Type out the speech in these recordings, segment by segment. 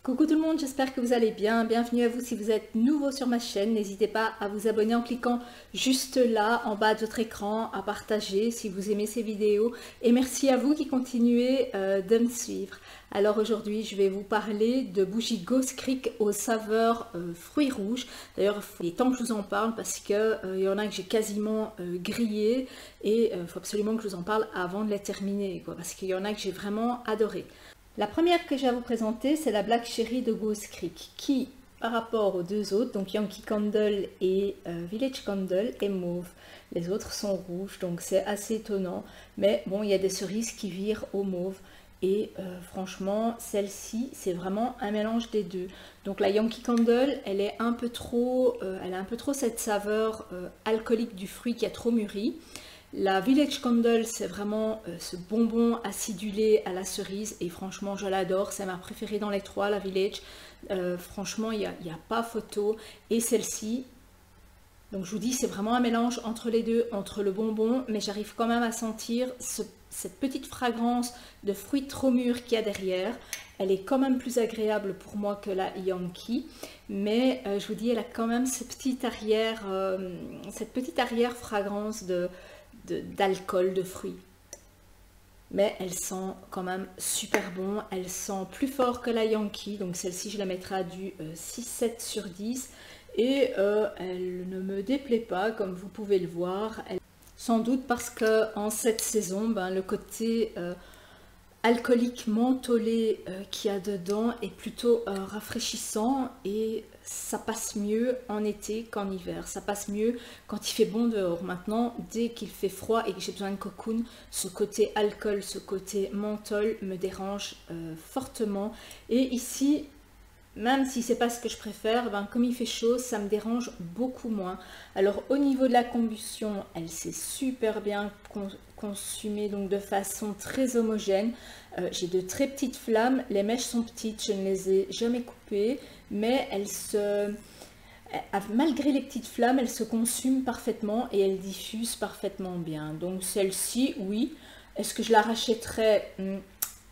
Coucou tout le monde, j'espère que vous allez bien. Bienvenue à vous si vous êtes nouveau sur ma chaîne. N'hésitez pas à vous abonner en cliquant juste là en bas de votre écran, à partager si vous aimez ces vidéos. Et merci à vous qui continuez de me suivre. Alors aujourd'hui, je vais vous parler de bougies Ghost Creek aux saveurs fruits rouges. D'ailleurs, il est temps que je vous en parle parce que il y en a que j'ai quasiment grillé et il faut absolument que je vous en parle avant de les terminer, quoi, parce qu'il y en a que j'ai vraiment adoré. La première que j'ai à vous présenter, c'est la Black Cherry de Ghost Creek, qui, par rapport aux deux autres, donc Yankee Candle et Village Candle, est mauve. Les autres sont rouges, donc c'est assez étonnant. Mais bon, il y a des cerises qui virent au mauve. Et franchement, celle-ci, c'est vraiment un mélange des deux. Donc la Yankee Candle, elle a un peu trop cette saveur alcoolique du fruit qui a trop mûri. La Village Candle, c'est vraiment ce bonbon acidulé à la cerise et franchement, je l'adore. C'est ma préférée dans les trois, la Village. Franchement, il n'y a pas photo. Et celle-ci, donc je vous dis, c'est vraiment un mélange entre les deux, entre le bonbon, mais j'arrive quand même à sentir cette petite fragrance de fruits trop mûrs qu'il y a derrière. Elle est quand même plus agréable pour moi que la Yankee, mais je vous dis, elle a quand même cette petite arrière fragrance d'alcool, de fruits. Mais elle sent quand même super bon, elle sent plus fort que la Yankee, donc celle-ci je la mettrai à du 6-7 sur 10 et elle ne me déplaît pas comme vous pouvez le voir. Sans doute parce que en cette saison, le côté alcoolique mentholé qu'il y a dedans est plutôt rafraîchissant et ça passe mieux en été qu'en hiver. Ça passe mieux quand il fait bon dehors. Maintenant, dès qu'il fait froid et que j'ai besoin de cocoon, ce côté alcool, ce côté menthol me dérange fortement. Et ici, même si c'est pas ce que je préfère, comme il fait chaud, ça me dérange beaucoup moins. Alors au niveau de la combustion, elle s'est super bien consumée, donc de façon très homogène. J'ai de très petites flammes, les mèches sont petites, je ne les ai jamais coupées, mais malgré les petites flammes, elles se consument parfaitement et elles diffusent parfaitement bien. Donc celle-ci, oui. Est-ce que je la rachèterais?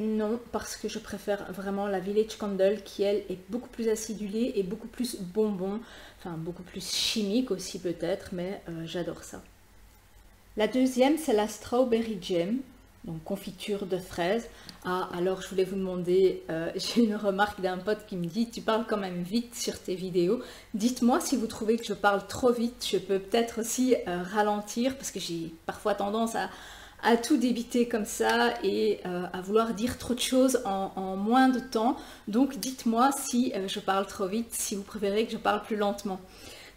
Non, parce que je préfère vraiment la Village Candle qui, elle, est beaucoup plus acidulée et beaucoup plus bonbon, enfin beaucoup plus chimique aussi peut-être, mais j'adore ça. La deuxième, c'est la Strawberry Jam, donc confiture de fraises. Ah, alors je voulais vous demander, j'ai une remarque d'un pote qui me dit « Tu parles quand même vite sur tes vidéos. Dites-moi si vous trouvez que je parle trop vite, je peux peut-être aussi ralentir, parce que j'ai parfois tendance à tout débiter comme ça et à vouloir dire trop de choses en moins de temps. Donc dites-moi si je parle trop vite, si vous préférez que je parle plus lentement.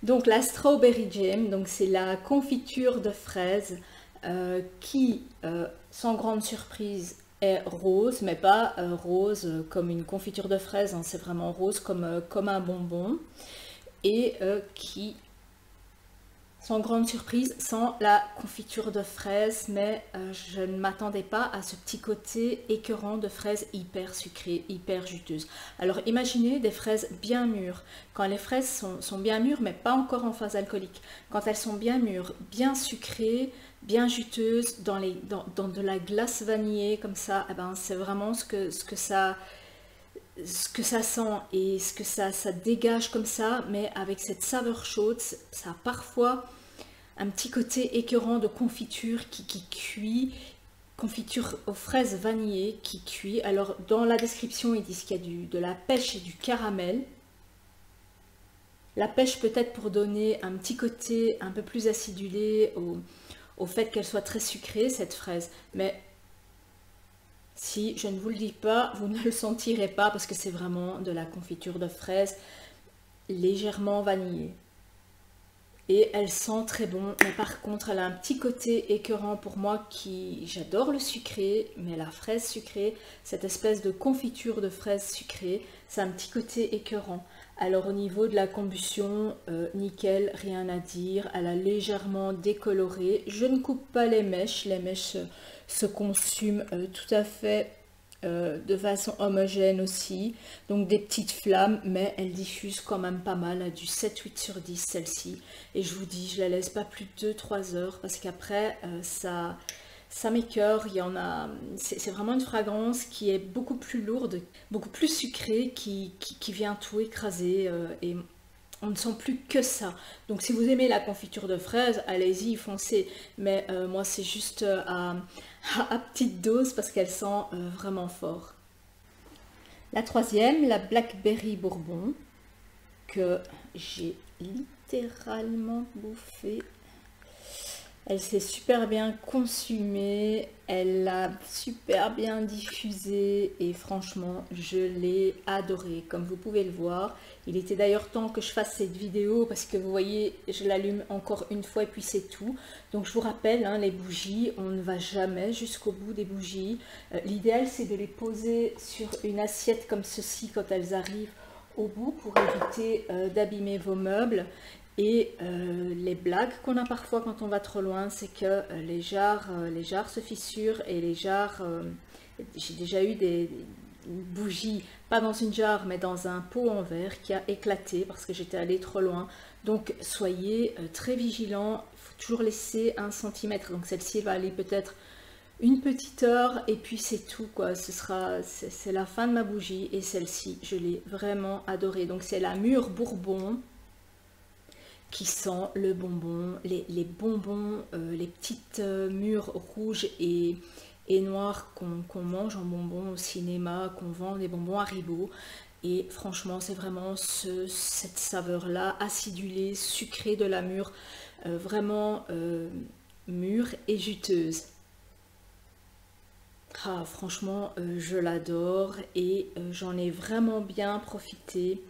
Donc la Strawberry Jam, donc c'est la confiture de fraises qui, sans grande surprise, est rose, mais pas rose comme une confiture de fraises, hein, c'est vraiment rose comme un bonbon, et qui, sans grande surprise, sans la confiture de fraises, mais je ne m'attendais pas à ce petit côté écœurant de fraises hyper sucrées, hyper juteuses. Alors imaginez des fraises bien mûres. Quand les fraises sont bien mûres, mais pas encore en phase alcoolique, quand elles sont bien mûres, bien sucrées, bien juteuses, dans de la glace vanillée comme ça, c'est vraiment ce que ça sent et ce que ça dégage comme ça, mais avec cette saveur chaude. Ça a parfois un petit côté écœurant de confiture qui cuit, confiture aux fraises vanillées qui cuit. Alors dans la description ils disent qu'il y a de la pêche et du caramel. La pêche peut-être pour donner un petit côté un peu plus acidulé au fait qu'elle soit très sucrée cette fraise, mais si je ne vous le dis pas, vous ne le sentirez pas parce que c'est vraiment de la confiture de fraises légèrement vanillée. Et elle sent très bon, mais par contre elle a un petit côté écœurant pour moi j'adore le sucré, mais la fraise sucrée, cette espèce de confiture de fraises sucrée, c'est un petit côté écœurant. Alors au niveau de la combustion, nickel, rien à dire, elle a légèrement décoloré. Je ne coupe pas les mèches se consument tout à fait de façon homogène aussi, donc des petites flammes, mais elle diffuse quand même pas mal, à du 7-8 sur 10 celle-ci, et je vous dis, je la laisse pas plus de 2-3 heures, parce qu'après ça m'écœure. Il y en a, c'est vraiment une fragrance qui est beaucoup plus lourde, beaucoup plus sucrée, qui vient tout écraser et on ne sent plus que ça. Donc si vous aimez la confiture de fraises, allez-y, foncez. Mais moi c'est juste à petite dose parce qu'elle sent vraiment fort. La troisième, la Blackberry Bourbon, que j'ai littéralement bouffée. Elle s'est super bien consumée, elle a super bien diffusé et franchement, je l'ai adorée. Comme vous pouvez le voir, il était d'ailleurs temps que je fasse cette vidéo parce que vous voyez, je l'allume encore une fois et puis c'est tout. Donc je vous rappelle, hein, les bougies, on ne va jamais jusqu'au bout des bougies. L'idéal, c'est de les poser sur une assiette comme ceci quand elles arrivent au bout pour éviter d'abîmer vos meubles. Et les blagues qu'on a parfois quand on va trop loin, c'est que les jarres se fissurent et les jarres, j'ai déjà eu des bougies, pas dans une jarre mais dans un pot en verre qui a éclaté parce que j'étais allée trop loin. Donc soyez très vigilants, il faut toujours laisser 1 centimètre. Donc celle-ci va aller peut-être une petite heure et puis c'est tout quoi. C'est la fin de ma bougie et celle-ci, je l'ai vraiment adorée. Donc c'est la Mûre Bourbon, qui sent le bonbon, les bonbons, les petites mûres rouges et noires qu'on mange en bonbons au cinéma, qu'on vend des bonbons Haribo. Et franchement, c'est vraiment cette saveur-là, acidulée, sucrée de la mûre, vraiment mûre et juteuse. Ah, franchement, je l'adore et j'en ai vraiment bien profité.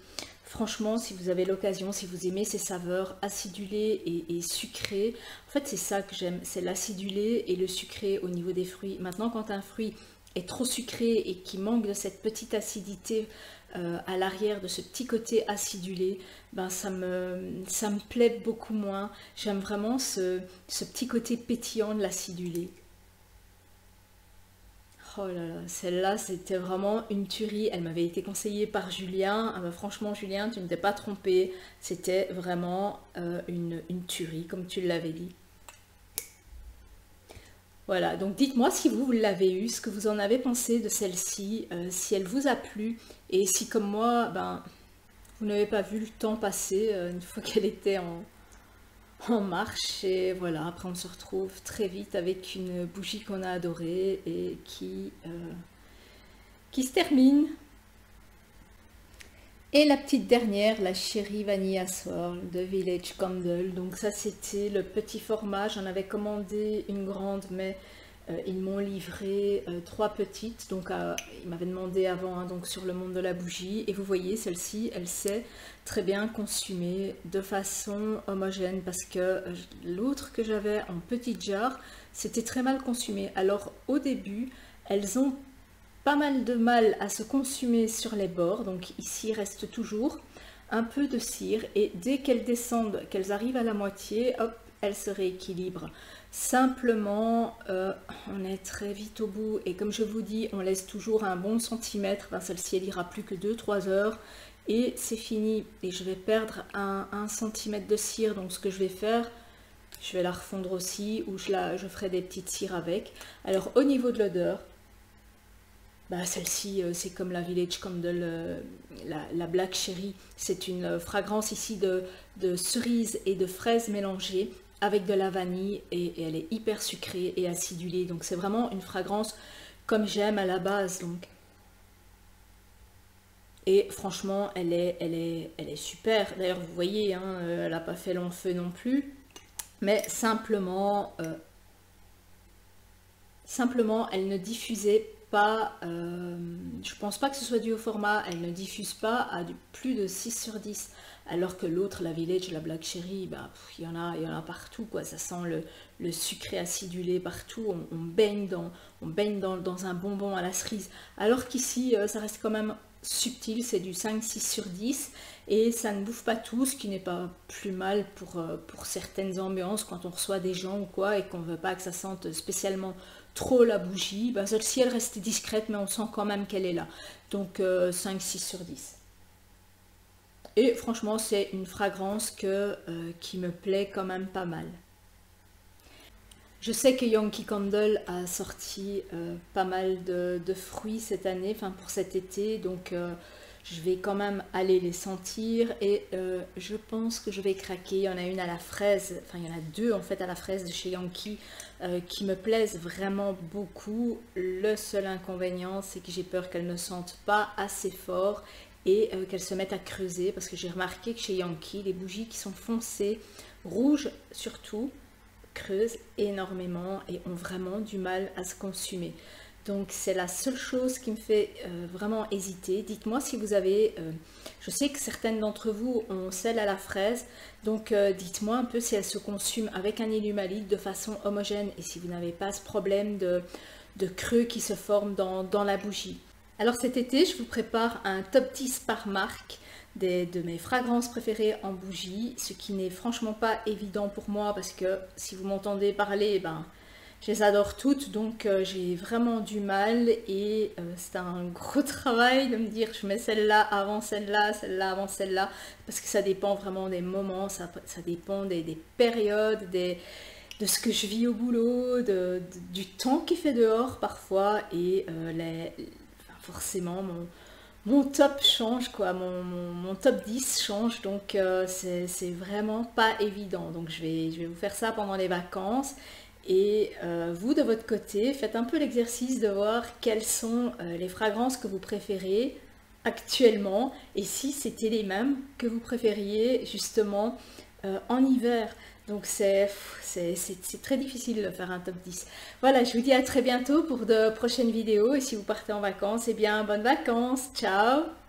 Franchement, si vous avez l'occasion, si vous aimez ces saveurs acidulées et sucrées, en fait c'est ça que j'aime, c'est l'acidulé et le sucré au niveau des fruits. Maintenant, quand un fruit est trop sucré et qui manque de cette petite acidité à l'arrière, de ce petit côté acidulé, ben ça me plaît beaucoup moins. J'aime vraiment ce petit côté pétillant de l'acidulé. Oh là là, celle-là, c'était vraiment une tuerie. Elle m'avait été conseillée par Julien. Ah bah franchement, Julien, tu ne t'es pas trompé. C'était vraiment une tuerie, comme tu l'avais dit. Voilà, donc dites-moi si vous l'avez eu, ce que vous en avez pensé de celle-ci, si elle vous a plu, et si comme moi, ben, vous n'avez pas vu le temps passer une fois qu'elle était en marche. Et voilà, après on se retrouve très vite avec une bougie qu'on a adorée et qui se termine. Et la petite dernière, la Cherry Vanilla Swirl de Village Candle. Donc ça c'était le petit format, j'en avais commandé une grande mais ils m'ont livré 3 petites. Donc ils m'avaient demandé avant hein, donc sur le monde de la bougie. Et vous voyez celle-ci, elle s'est très bien consumée de façon homogène parce que l'autre que j'avais en petite jarre, c'était très mal consumé. Alors au début, elles ont pas mal de mal à se consumer sur les bords, donc ici il reste toujours un peu de cire et dès qu'elles descendent, qu'elles arrivent à la moitié, hop, elles se rééquilibrent. Simplement, on est très vite au bout et comme je vous dis, on laisse toujours un bon centimètre. Ben, celle-ci elle ira plus que 2-3 heures et c'est fini. Et je vais perdre un centimètre de cire, donc ce que je vais faire, je vais la refondre aussi ou je ferai des petites cires avec. Alors au niveau de l'odeur, bah, celle-ci, c'est comme la Village Candle, la Black Cherry. C'est une fragrance ici de cerises et de fraises mélangées avec de la vanille et elle est hyper sucrée et acidulée. Donc c'est vraiment une fragrance comme j'aime à la base. Donc. Et franchement, elle est super. D'ailleurs, vous voyez, hein, elle n'a pas fait long feu non plus. Mais simplement, elle ne diffusait pas, je pense pas que ce soit dû au format, elle ne diffuse pas à plus de 6 sur 10, alors que l'autre, la Village, la Black Cherry, bah, il y en a partout, quoi. Ça sent le sucré acidulé partout, on baigne dans un bonbon à la cerise, alors qu'ici, ça reste quand même subtil, c'est du 5-6 sur 10, et ça ne bouffe pas tout, ce qui n'est pas plus mal pour certaines ambiances, quand on reçoit des gens ou quoi, et qu'on ne veut pas que ça sente spécialement trop la bougie. Ben, celle-ci elle reste discrète mais on sent quand même qu'elle est là, donc 5-6 sur 10 et franchement c'est une fragrance qui me plaît quand même pas mal. Je sais que Yankee Candle a sorti pas mal de fruits cette année, enfin pour cet été, donc je vais quand même aller les sentir et je pense que je vais craquer. Il y en a une à la fraise, enfin il y en a deux en fait à la fraise de chez Yankee qui me plaisent vraiment beaucoup. Le seul inconvénient, c'est que j'ai peur qu'elles ne sentent pas assez fort et qu'elles se mettent à creuser, parce que j'ai remarqué que chez Yankee, les bougies qui sont foncées, rouges surtout, creusent énormément et ont vraiment du mal à se consumer. Donc c'est la seule chose qui me fait vraiment hésiter. Dites-moi si vous avez, je sais que certaines d'entre vous ont celle à la fraise, donc dites-moi un peu si elle se consume avec un Illumalite de façon homogène et si vous n'avez pas ce problème de creux qui se forment dans la bougie. Alors cet été, je vous prépare un top 10 par marque de mes fragrances préférées en bougie, ce qui n'est franchement pas évident pour moi parce que si vous m'entendez parler, ben, je les adore toutes, donc j'ai vraiment du mal et c'est un gros travail de me dire je mets celle-là avant celle-là, celle-là avant celle-là, parce que ça dépend vraiment des moments, ça dépend des périodes, de ce que je vis au boulot, du temps qu'il fait dehors parfois et enfin, forcément mon top change, quoi, mon top 10 change, donc c'est vraiment pas évident. Donc je vais vous faire ça pendant les vacances. Et vous, de votre côté, faites un peu l'exercice de voir quelles sont les fragrances que vous préférez actuellement et si c'était les mêmes que vous préfériez justement en hiver. Donc c'est très difficile de faire un top 10. Voilà, je vous dis à très bientôt pour de prochaines vidéos et si vous partez en vacances, eh bien bonnes vacances, ciao!